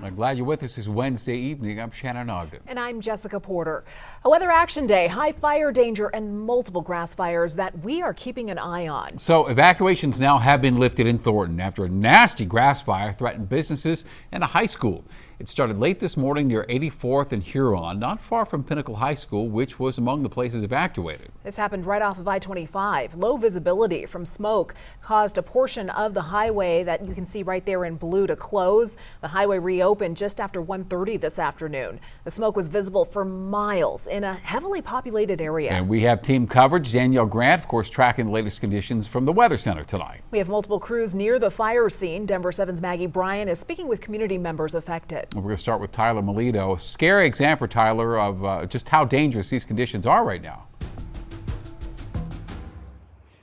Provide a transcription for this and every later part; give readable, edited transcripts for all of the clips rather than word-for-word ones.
I'm glad you're with us this Wednesday evening. I'm Shannon Ogden. And I'm Jessica Porter. A weather action day, high fire danger, and multiple grass fires that we are keeping an eye on. So evacuations now have been lifted in Thornton after a nasty grass fire threatened businesses and a high school. It started late this morning near 84th and Huron, not far from Pinnacle High School, which was among the places evacuated. This happened right off of I-25. Low visibility from smoke caused a portion of the highway that you can see right there in blue to close. The highway reopened just after 1:30 this afternoon. The smoke was visible for miles in a heavily populated area. And we have team coverage. Danielle Grant, of course, tracking the latest conditions from the Weather Center tonight. We have multiple crews near the fire scene. Denver7's Maggie Bryan is speaking with community members affected. We're going to start with Tyler Melito. Scary example, Tyler, of just how dangerous these conditions are right now.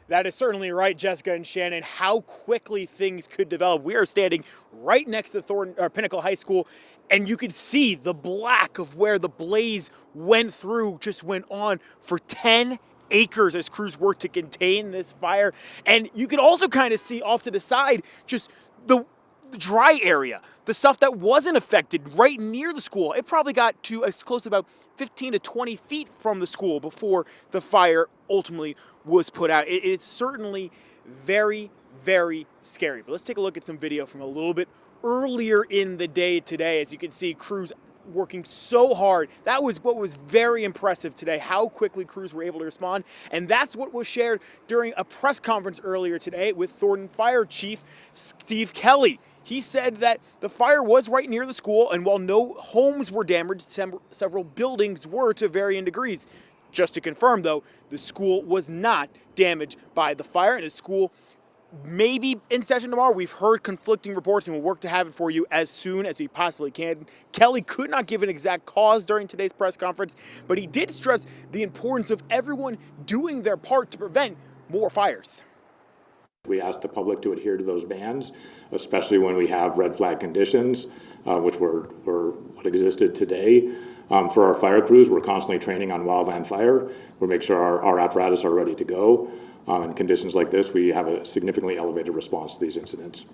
That is certainly right, Jessica and Shannon, how quickly things could develop. We are standing right next to Pinnacle High School, and you can see the black of where the blaze went through, just went on for 10 acres as crews worked to contain this fire. And you can also kind of see off to the side just the dry area, the stuff that wasn't affected right near the school. It probably got to as close to about 15 to 20 feet from the school before the fire ultimately was put out. It is certainly very, very scary. But let's take a look at some video from a little bit earlier in the day today. As you can see, crews working so hard. That was what was very impressive today, how quickly crews were able to respond. And that's what was shared during a press conference earlier today with Thornton Fire Chief Steve Kelly. He said that the fire was right near the school, and while no homes were damaged, several buildings were to varying degrees. Just to confirm, though, the school was not damaged by the fire, and the school may be in session tomorrow. We've heard conflicting reports, and we'll work to have it for you as soon as we possibly can. Kelly could not give an exact cause during today's press conference, but he did stress the importance of everyone doing their part to prevent more fires. We ask the public to adhere to those bans, especially when we have red flag conditions, which were what existed today. For our fire crews, we're constantly training on wildland fire. We make sure our apparatus are ready to go. In conditions like this, we have a significantly elevated response to these incidents.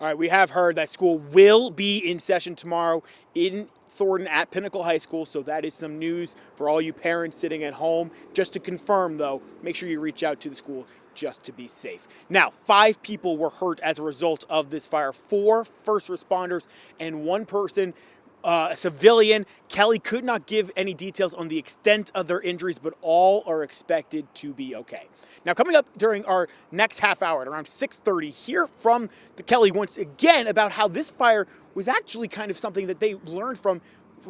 All right, we have heard that school will be in session tomorrow in Thornton at Pinnacle High School, so that is some news for all you parents sitting at home. Just to confirm, though, make sure you reach out to the school just to be safe. Now, 5 people were hurt as a result of this fire, 4 first responders and 1 person, a civilian. Kelly could not give any details on the extent of their injuries, but all are expected to be okay. Now, coming up during our next half hour at around 6:30, hear from the Kelly once again about how this fire was actually kind of something that they learned from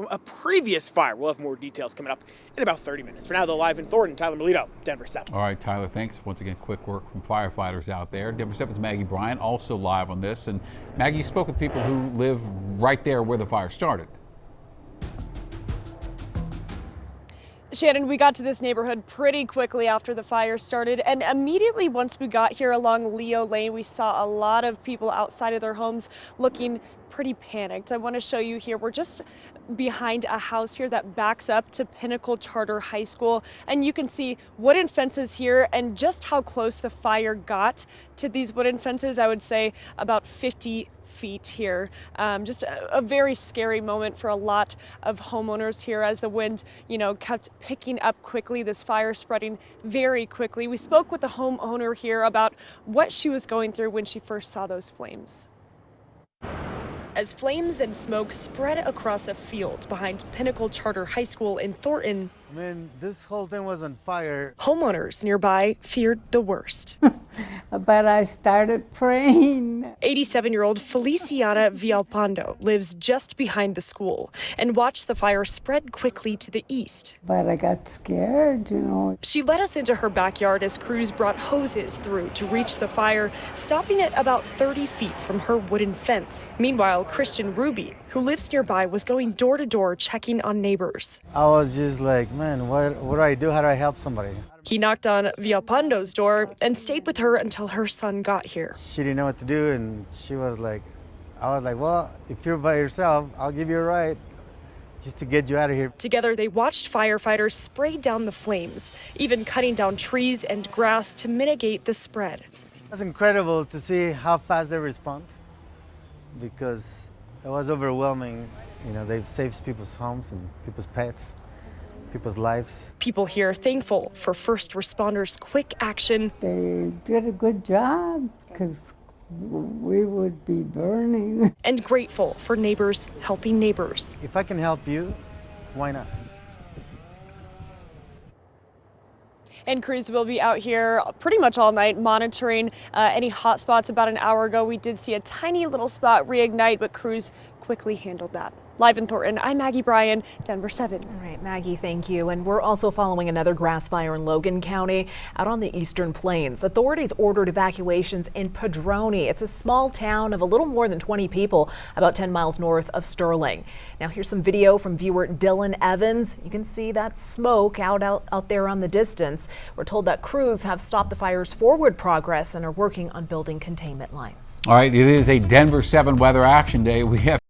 a previous fire. We'll have more details coming up in about 30 minutes. For now, though, live in Thornton, Tyler Melito, Denver7. All right, Tyler, thanks. Once again, quick work from firefighters out there. Denver7's Maggie Bryan also live on this. And Maggie, you spoke with people who live right there where the fire started. Shannon, we got to this neighborhood pretty quickly after the fire started, and immediately once we got here along Leo Lane, we saw a lot of people outside of their homes looking pretty panicked. I want to show you here, we're just behind a house here that backs up to Pinnacle Charter High School, and you can see wooden fences here and just how close the fire got to these wooden fences. I would say about 50 feet here. Just a very scary moment for a lot of homeowners here as the wind, kept picking up quickly, this fire spreading very quickly. We spoke with the homeowner here about what she was going through when she first saw those flames. As flames and smoke spread across a field behind Pinnacle Charter High School in Thornton, this whole thing was on fire. Homeowners nearby feared the worst. But I started praying. 87-year-old Feliciana Villalpando lives just behind the school and watched the fire spread quickly to the east. But I got scared, She led us into her backyard as crews brought hoses through to reach the fire, stopping it about 30 feet from her wooden fence. Meanwhile, Christian Ruby, who lives nearby, was going door to door checking on neighbors. I was just like, man, what do I do? How do I help somebody? He knocked on Villalpando's door and stayed with her until her son got here. She didn't know what to do, and I was like, well, if you're by yourself, I'll give you a ride just to get you out of here. Together, they watched firefighters spray down the flames, even cutting down trees and grass to mitigate the spread. It's incredible to see how fast they respond, because it was overwhelming. You know, they've saved people's homes and people's pets, people's lives. People here thankful for first responders' quick action. They did a good job because we would be burning. And grateful for neighbors helping neighbors. If I can help you, why not? And crews will be out here pretty much all night monitoring any hot spots. About an hour ago, we did see a tiny little spot reignite, but crews quickly handled that. Live in Thornton, I'm Maggie Bryan, Denver7. All right, Maggie, thank you. And we're also following another grass fire in Logan County out on the eastern plains. Authorities ordered evacuations in Padrone. It's a small town of a little more than 20 people, about 10 miles north of Sterling. Now here's some video from viewer Dylan Evans. You can see that smoke out there on the distance. We're told that crews have stopped the fire's forward progress and are working on building containment lines. All right, it is a Denver 7 weather action day. We have